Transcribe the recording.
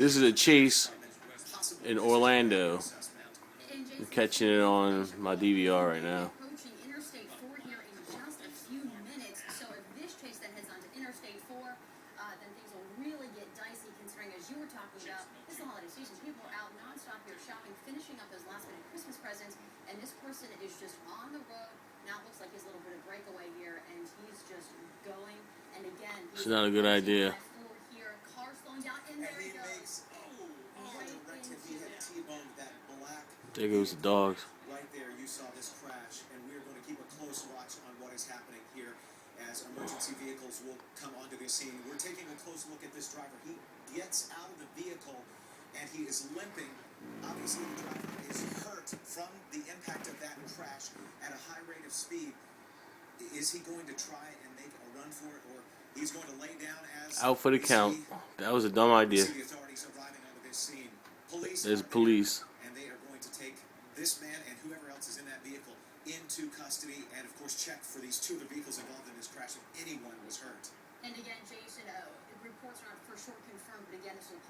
This is a chase in Orlando. I'm catching it on my DVR right now. Approaching Interstate 4 here in just a few minutes. So if this chase then heads onto Interstate 4, then things will really get dicey considering, as you were talking about, this is the holiday season. People are out nonstop here shopping, finishing up those last minute Christmas presents, and this person is just on the road. Now it looks like he's a little bit of breakaway here, and he's just going. And again, it's not a good idea. Here, car slowing down, and there he goes. There goes the dogs. Right there, you saw this crash, and we're going to keep a close watch on what is happening here as emergency vehicles will come onto the scene. We're taking a close look at this driver. He gets out of the vehicle, and he is limping. Obviously, the driver is hurt from the impact of that crash at a high rate of speed. Is he going to try and make a run for it, or he's going to lay down as out for the count? That was a dumb idea. The authorities arriving onto this scene. There's police. And they are going to take this man and whoever else is in that vehicle into custody and, of course, check for these two other vehicles involved in this crash if anyone was hurt. And again, Jason, reports are not for sure confirmed, but again, this will